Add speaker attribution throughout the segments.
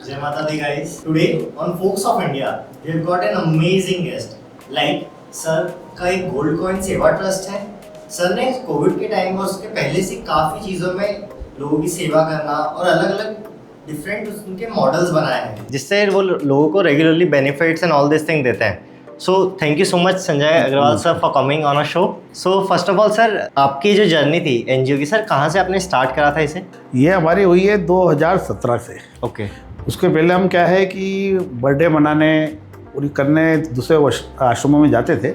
Speaker 1: Jai Mata Di guys. Today on Folks of India, we have got an amazing guest. Like sir का एक gold coin सेवा trust है. Sir ने Covid के time और उसके पहले से काफ़ी चीज़ों में लोगों की सेवा करना और अलग अलग डिफरेंट उनके मॉडल्स बनाए हैं जिससे वो लोगों को regularly benefits and all this thing देते हैं. So thank you so much Sanjay Agarwal sir for coming on a show. So first of all sir, आपकी जो जर्नी थी एनजीओ की, सर कहाँ से आपने स्टार्ट करा था इसे?
Speaker 2: ये हमारी हुई है 2017 से.
Speaker 1: ओके.
Speaker 2: उसके पहले हम क्या है कि बर्थडे मनाने और करने दूसरे आश्रमों में जाते थे.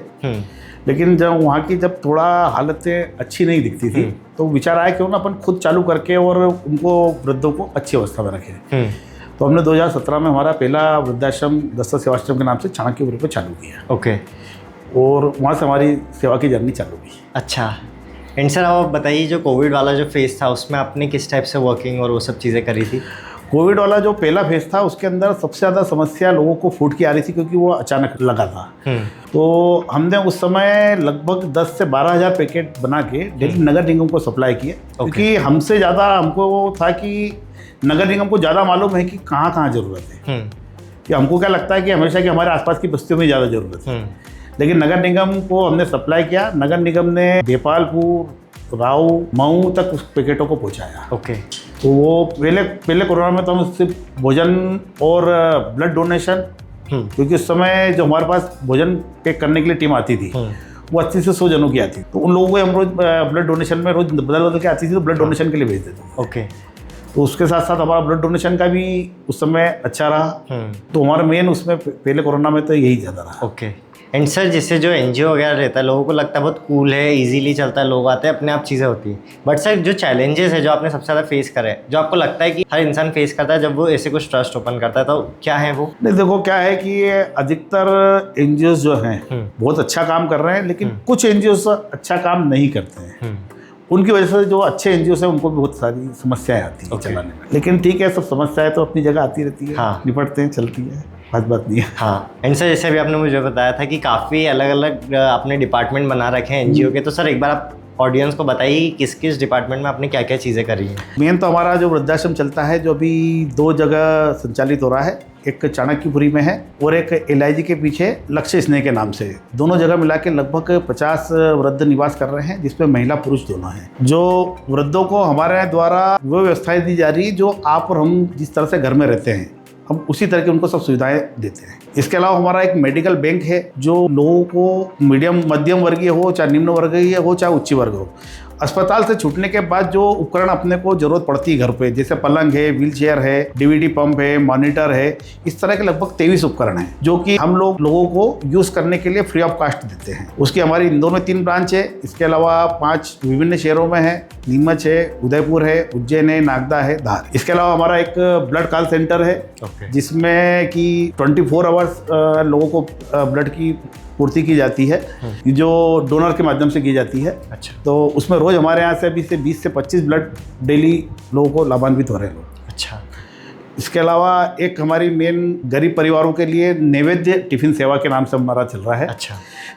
Speaker 2: लेकिन जब वहाँ की जब थोड़ा हालतें अच्छी नहीं दिखती थी तो विचार आया क्यों ना अपन खुद चालू करके और उनको वृद्धों को अच्छी अवस्था में रखें. तो हमने 2017 में हमारा पहला वृद्धाश्रम दस्ता सेवाश्रम के नाम से चाणक्यपुरी पे चालू किया.
Speaker 1: ओके.
Speaker 2: और वहाँ से हमारी सेवा की जर्नी चालू हुई.
Speaker 1: अच्छा. एंड सर आप बताइए, जो कोविड वाला जो फेज़ था उसमें आपने किस टाइप से वर्किंग और वो सब चीज़ें करी थी?
Speaker 2: कोविड वाला जो पहला फेज था उसके अंदर सबसे ज़्यादा समस्या लोगों को फूड की आ रही थी क्योंकि वो अचानक लगा था. तो हमने उस समय लगभग 10 से 12 हज़ार पैकेट बना के डेली नगर निगम को सप्लाई किए. क्योंकि हमसे ज़्यादा हमको वो था कि नगर निगम को ज़्यादा मालूम है कि कहाँ कहाँ ज़रूरत है. कि हमको क्या लगता है कि हमेशा कि हमारे आसपास की बस्तियों में ज़्यादा ज़रूरत है. लेकिन नगर निगम को हमने सप्लाई किया. नगर निगम ने देपालपुर, राव, मऊ तक उस पैकेटों को पहुँचाया.
Speaker 1: ओके.
Speaker 2: तो वो पहले कोरोना में तो हम सिर्फ भोजन और ब्लड डोनेशन, क्योंकि उस समय जो हमारे पास भोजन पैक करने के लिए टीम आती थी वो 80 से 100 जनों की आती. तो उन लोगों को हम रोज ब्लड डोनेशन में रोज बदल के आती थी तो ब्लड डोनेशन के लिए भेज देते थे.
Speaker 1: ओके.
Speaker 2: तो उसके साथ साथ हमारा ब्लड डोनेशन का भी उस समय अच्छा रहा. तो हमारा मेन उसमें पहले कोरोना में तो यही ज़्यादा रहा.
Speaker 1: ओके. एंड सर, जैसे जो एनजीओ वगैरह रहता है लोगों को लगता है बहुत कूल है, इजीली चलता है, लोग आते हैं, अपने आप चीज़ें होती हैं. बट सर जो चैलेंजेस है जो आपने सबसे ज़्यादा फेस करे, जो आपको लगता है कि हर इंसान फेस करता है जब वो ऐसे कुछ ट्रस्ट ओपन करता है, तो क्या है वो?
Speaker 2: नहीं, देखो क्या है कि ये अधिकतर एनजीओ जो हैं बहुत अच्छा काम कर रहे हैं, लेकिन कुछ एनजीओ अच्छा काम नहीं करते हैं. उनकी वजह से जो अच्छे एनजीओ हैं उनको भी बहुत सारी समस्याएं आती हैं चलाने में. लेकिन ठीक है, सब समस्याएं तो अपनी जगह आती रहती है.
Speaker 1: हाँ.
Speaker 2: निपटते हैं, चलती है, बात नहीं है.
Speaker 1: हाँ. एंड सर, जैसे अभी आपने मुझे बताया था कि काफ़ी अलग अलग आपने डिपार्टमेंट बना रखे हैं एनजीओ के, तो सर एक बार आप ऑडियंस को बताइए किस किस डिपार्टमेंट में आपने क्या क्या चीज़ें करी हैं.
Speaker 2: मेन तो हमारा जो वृद्धाश्रम चलता है जो अभी 2 जगह संचालित हो रहा है. एक चाणक्यपुरी में है और एक एलआईजी के पीछे लक्ष्य स्नेह के नाम से. दोनों जगह मिला के लगभग 50 वृद्ध निवास कर रहे हैं, जिसमें महिला पुरुष दोनों हैं. जो वृद्धों को हमारे द्वारा वो व्यवस्थाएं दी जा रही है जो आप और हम जिस तरह से घर में रहते हैं, हम उसी तरह की उनको सब सुविधाएं देते हैं. इसके अलावा हमारा एक मेडिकल बैंक है जो लोगों को मध्यम वर्गीय हो, चाहे निम्न वर्गीय हो, चाहे उच्च वर्ग हो, अस्पताल से छूटने के बाद जो उपकरण अपने को जरूरत पड़ती है घर पे, जैसे पलंग है, व्हीलचेयर है, डीवीडी पंप है, मॉनिटर है, इस तरह के लगभग 23 उपकरण हैं जो कि हम लोगों को यूज़ करने के लिए फ्री ऑफ कॉस्ट देते हैं. उसकी हमारी इंदौर में 3 ब्रांच है. इसके अलावा 5 विभिन्न शहरों में है. नीमच है, उदयपुर है, उज्जैन है, नागदा है, धार. इसके अलावा हमारा एक ब्लड कॉल सेंटर है जिसमें कि 24 आवर्स लोगों को ब्लड की पूर्ति की जाती है, जो डोनर के माध्यम से की जाती है.
Speaker 1: अच्छा.
Speaker 2: तो उसमें रोज हमारे यहाँ से अभी से 20 से 25 ब्लड डेली लोगों को लाभान्वित हो रहे हैं लोग.
Speaker 1: अच्छा.
Speaker 2: इसके अलावा एक हमारी मेन गरीब परिवारों के लिए नैवेद्य टिफिन सेवा के नाम से हमारा चल रहा है.
Speaker 1: अच्छा.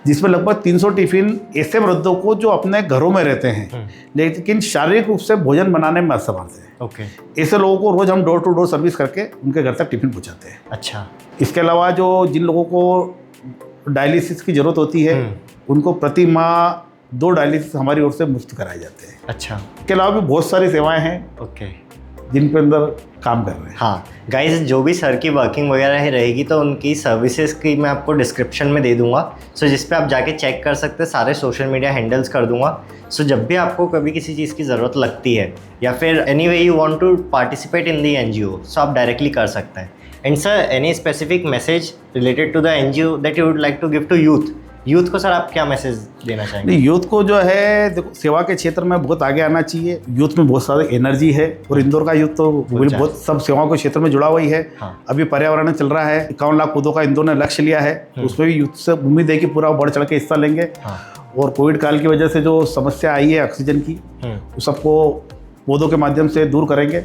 Speaker 2: जिसमें लगभग 300 टिफिन ऐसे वृद्धों को जो अपने घरों में रहते हैं लेकिन शारीरिक रूप से भोजन बनाने में असमर्थ हैं.
Speaker 1: ओके.
Speaker 2: ऐसे लोगों को रोज हम डोर टू डोर सर्विस करके उनके घर तक टिफिन पहुँचाते हैं.
Speaker 1: अच्छा.
Speaker 2: इसके अलावा जो जिन लोगों को डायलिसिस की जरूरत होती है उनको प्रति माह 2 डायलिसिस हमारी ओर से मुफ्त कराए जाते हैं.
Speaker 1: अच्छा.
Speaker 2: इसके अलावा भी बहुत सारी सेवाएं हैं
Speaker 1: ओके.
Speaker 2: जिन पे अंदर काम कर रहे हैं.
Speaker 1: हाँ गाइस, जो भी सर की वर्किंग वगैरह रहेगी तो उनकी सर्विसेज की मैं आपको डिस्क्रिप्शन में दे दूंगा. सो जिस पे आप जाके चेक कर सकते हैं. सारे सोशल मीडिया हैंडल्स कर दूंगा. सो जब भी आपको कभी किसी चीज़ की ज़रूरत लगती है या फिर anyway you want to participate in the NGO, so आप डायरेक्टली कर सकते हैं. And sir, any specific message related to the NGO that you would like to give to youth को सर आप क्या मैसेज देना चाहेंगे?
Speaker 2: यूथ को जो है देखो, सेवा के क्षेत्र में बहुत आगे आना चाहिए. यूथ में बहुत सारी एनर्जी है और इंदौर का यूथ तो बहुत सब सेवाओं के क्षेत्र में जुड़ा हुआ ही है.
Speaker 1: हाँ. अभी
Speaker 2: पर्यावरण चल रहा है, 51 लाख पौधों का इंदौर ने लक्ष्य लिया है. उसमें भी यूथ से उम्मीद है कि पूरा बढ़ चढ़ के हिस्सा लेंगे.
Speaker 1: हाँ. और
Speaker 2: कोविड काल की वजह से जो समस्या आई है ऑक्सीजन की, उस सबको पौधों के माध्यम से दूर करेंगे.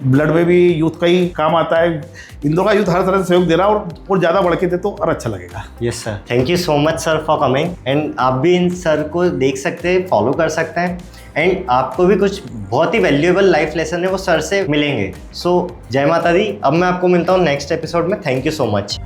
Speaker 2: ब्लड में भी यूथ का ही काम आता है. इंदौर का यूथ हर तरह से सहयोग दे रहा है और ज़्यादा बढ़ के दे तो और अच्छा लगेगा.
Speaker 1: Yes sir, thank you so much sir for coming. And आप भी इन सर को देख सकते हैं, फॉलो कर सकते हैं. एंड आपको भी कुछ बहुत ही वैल्यूएबल लाइफ लेसन है वो सर से मिलेंगे। सो जय माता दी। अब मैं आपको मिलता हूँ नेक्स्ट एपिसोड में। Thank you so much.